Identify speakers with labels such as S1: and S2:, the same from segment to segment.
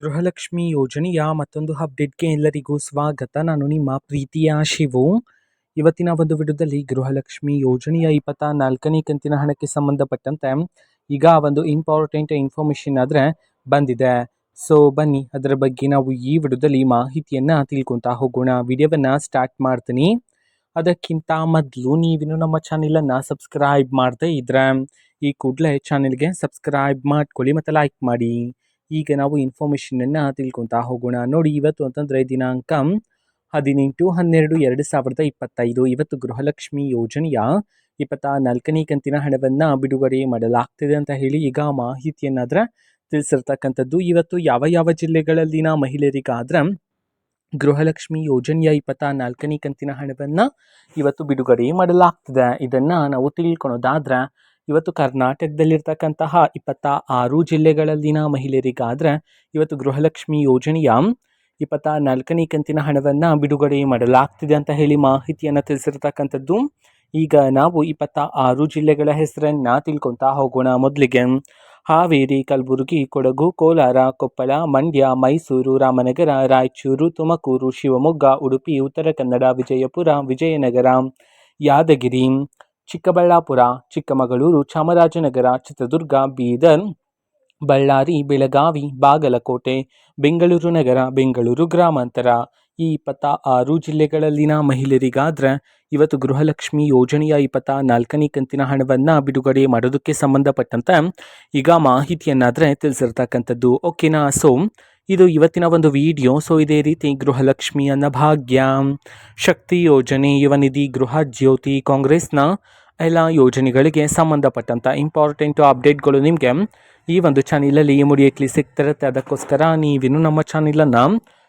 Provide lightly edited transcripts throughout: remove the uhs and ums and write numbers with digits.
S1: ಗೃಹಲಕ್ಷ್ಮಿ ಯೋಜನೆಯ ಮತ್ತೊಂದು ಅಪ್ಡೇಟ್‌ಗೆ ಎಲ್ಲರಿಗೂ ಸ್ವಾಗತ. ನಾನು ನಿಮ್ಮ ಪ್ರೀತಿಯ ಶಿವು. ಇವತ್ತಿನ ಒಂದು ವಿಡಿಯೋದಲ್ಲಿ ಗೃಹಲಕ್ಷ್ಮಿ ಯೋಜನೆಯ 24ನೇ ಕಂತಿನ ಹಣಕ್ಕೆ ಸಂಬಂಧಪಟ್ಟಂತೆ ಈಗ ಒಂದು ಇಂಪಾರ್ಟೆಂಟ್ ಇನ್ಫಾರ್ಮೇಷನ್ ಆದರೆ ಬಂದಿದೆ. ಸೊ ಬನ್ನಿ ಅದರ ಬಗ್ಗೆ ನಾವು ಈ ವಿಡಿಯೋದಲ್ಲಿ ಮಾಹಿತಿಯನ್ನು ತಿಳ್ಕೊತಾ ಹೋಗೋಣ. ವಿಡಿಯೋವನ್ನು ಸ್ಟಾರ್ಟ್ ಮಾಡ್ತೀನಿ. ಅದಕ್ಕಿಂತ ಮೊದಲು ನೀವಿನ್ನು ನಮ್ಮ ಚಾನೆಲನ್ನು ಸಬ್ಸ್ಕ್ರೈಬ್ ಮಾಡದೇ ಇದ್ರೆ ಈ ಕೂಡಲೇ ಚಾನೆಲ್ಗೆ ಸಬ್ಸ್ಕ್ರೈಬ್ ಮಾಡ್ಕೊಳ್ಳಿ ಮತ್ತು ಲೈಕ್ ಮಾಡಿ. ಈಗ ನಾವು ಇನ್ಫಾರ್ಮೇಷನನ್ನು ತಿಳ್ಕೊತಾ ಹೋಗೋಣ. ನೋಡಿ, ಇವತ್ತು ಅಂತಂದರೆ ದಿನಾಂಕ 18/12/2025 ಇವತ್ತು ಗೃಹಲಕ್ಷ್ಮಿ ಯೋಜನೆಯ 24ನೇ ಕಂತಿನ ಹಣವನ್ನು ಬಿಡುಗಡೆ ಮಾಡಲಾಗ್ತಿದೆ ಅಂತ ಹೇಳಿ ಈಗ ಮಾಹಿತಿಯನ್ನಾದರೆ ತಿಳಿಸಿರ್ತಕ್ಕಂಥದ್ದು. ಇವತ್ತು ಯಾವ ಯಾವ ಜಿಲ್ಲೆಗಳಲ್ಲಿನ ಮಹಿಳೆಯರಿಗಾದ್ರೆ ಗೃಹಲಕ್ಷ್ಮಿ ಯೋಜನೆಯ 24ನೇ ಕಂತಿನ ಹಣವನ್ನು ಇವತ್ತು ಬಿಡುಗಡೆ ಮಾಡಲಾಗ್ತಿದೆ, ಇದನ್ನು ನಾವು ತಿಳ್ಕೊಳೋದಾದ್ರೆ ಇವತ್ತು ಕರ್ನಾಟಕದಲ್ಲಿರ್ತಕ್ಕಂತಹ 26 ಜಿಲ್ಲೆಗಳಲ್ಲಿನ ಮಹಿಳೆಯರಿಗಾದರೆ ಇವತ್ತು ಗೃಹಲಕ್ಷ್ಮಿ ಯೋಜನೆಯ 24ನೇ ಕಂತಿನ ಹಣವನ್ನು ಬಿಡುಗಡೆ ಮಾಡಲಾಗ್ತಿದೆ ಅಂತ ಹೇಳಿ ಮಾಹಿತಿಯನ್ನು ತಿಳಿಸಿರ್ತಕ್ಕಂಥದ್ದು. ಈಗ ನಾವು 26 ಜಿಲ್ಲೆಗಳ ಹೆಸರನ್ನು ತಿಳ್ಕೊತಾ ಹೋಗೋಣ. ಮೊದಲಿಗೆ ಹಾವೇರಿ, ಕಲಬುರಗಿ, ಕೊಡಗು, ಕೋಲಾರ, ಕೊಪ್ಪಳ, ಮಂಡ್ಯ, ಮೈಸೂರು, ರಾಮನಗರ, ರಾಯಚೂರು, ತುಮಕೂರು, ಶಿವಮೊಗ್ಗ, ಉಡುಪಿ, ಉತ್ತರ ಕನ್ನಡ, ವಿಜಯಪುರ, ವಿಜಯನಗರ, ಯಾದಗಿರಿ, ಚಿಕ್ಕಬಳ್ಳಾಪುರ, ಚಿಕ್ಕಮಗಳೂರು, ಚಾಮರಾಜನಗರ, ಚಿತ್ರದುರ್ಗ, ಬೀದರ್, ಬಳ್ಳಾರಿ, ಬೆಳಗಾವಿ, ಬಾಗಲಕೋಟೆ, ಬೆಂಗಳೂರು ನಗರ, ಬೆಂಗಳೂರು ಗ್ರಾಮಾಂತರ, ಈ 26 ಜಿಲ್ಲೆಗಳಲ್ಲಿನ ಮಹಿಳೆಯರಿಗಾದ್ರೆ ಇವತ್ತು ಗೃಹಲಕ್ಷ್ಮಿ ಯೋಜನೆಯ 24ನೇ ಕಂತಿನ ಹಣವನ್ನು ಬಿಡುಗಡೆ ಮಾಡೋದಕ್ಕೆ ಸಂಬಂಧಪಟ್ಟಂತೆ ಈಗ ಮಾಹಿತಿಯನ್ನಾದರೆ ತಿಳಿಸಿರ್ತಕ್ಕಂಥದ್ದು. ಓಕೆನಾ? ಸೊ ಇದು ಇವತ್ತಿನ ಒಂದು ವಿಡಿಯೋ. ಸೊ ಇದೇ ರೀತಿ ಗೃಹಲಕ್ಷ್ಮಿ ಅನ್ನಭಾಗ್ಯ, ಶಕ್ತಿ ಯೋಜನೆ, ಯುವನಿಧಿ, ಗೃಹ ಜ್ಯೋತಿ, ಕಾಂಗ್ರೆಸ್ನ ಎಲ್ಲ ಯೋಜನೆಗಳಿಗೆ ಸಂಬಂಧಪಟ್ಟಂಥ ಇಂಪಾರ್ಟೆಂಟು ಅಪ್ಡೇಟ್ಗಳು ನಿಮಗೆ ಈ ಒಂದು ಚಾನಲಲ್ಲಿ ಇಮಿಡಿಯೇಟ್ಲಿ ಸಿಗ್ತಿರುತ್ತೆ. ಅದಕ್ಕೋಸ್ಕರ ನೀವಿನ್ನು ನಮ್ಮ ಚಾನಲನ್ನು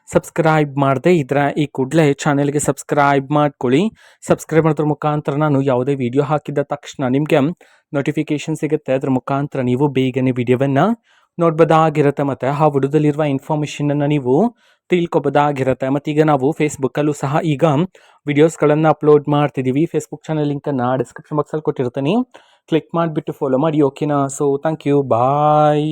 S1: ಸಬ್ಸ್ಕ್ರೈಬ್ ಮಾಡದೇ ಇದ್ದರೆ ಈ ಕೂಡಲೇ ಚಾನೆಲ್ಗೆ ಸಬ್ಸ್ಕ್ರೈಬ್ ಮಾಡ್ಕೊಳ್ಳಿ. ಸಬ್ಸ್ಕ್ರೈಬ್ ಮಾಡೋದ್ರ ಮುಖಾಂತರ ನಾನು ಯಾವುದೇ ವಿಡಿಯೋ ಹಾಕಿದ ತಕ್ಷಣ ನಿಮಗೆ ನೋಟಿಫಿಕೇಷನ್ ಸಿಗುತ್ತೆ. ಅದರ ಮುಖಾಂತರ ನೀವು ಬೇಗನೆ ವಿಡಿಯೋವನ್ನು ನೋಡ್ಬೋದಾಗಿರುತ್ತೆ ಮತ್ತು ಆ ವಿಡಿಯೋದಲ್ಲಿರುವ ಇನ್ಫಾರ್ಮೇಷನನ್ನು ನೀವು ತಿಳ್ಕೊಬೋದಾಗಿರುತ್ತೆ. ಮತ್ತು ಈಗ ನಾವು ಫೇಸ್ಬುಕ್ಕಲ್ಲೂ ಸಹ ಈಗ ವಿಡಿಯೋಸ್ಗಳನ್ನು ಅಪ್ಲೋಡ್ ಮಾಡ್ತಿದ್ದೀವಿ. ಫೇಸ್ಬುಕ್ ಚಾನಲ್ ಲಿಂಕನ್ನು ಡಿಸ್ಕ್ರಿಪ್ಷನ್ ಬಾಕ್ಸಲ್ಲಿ ಕೊಟ್ಟಿರ್ತೀನಿ, ಕ್ಲಿಕ್ ಮಾಡಿಬಿಟ್ಟು ಫಾಲೋ ಮಾಡಿ. ಓಕೆನಾ? So thank you, bye.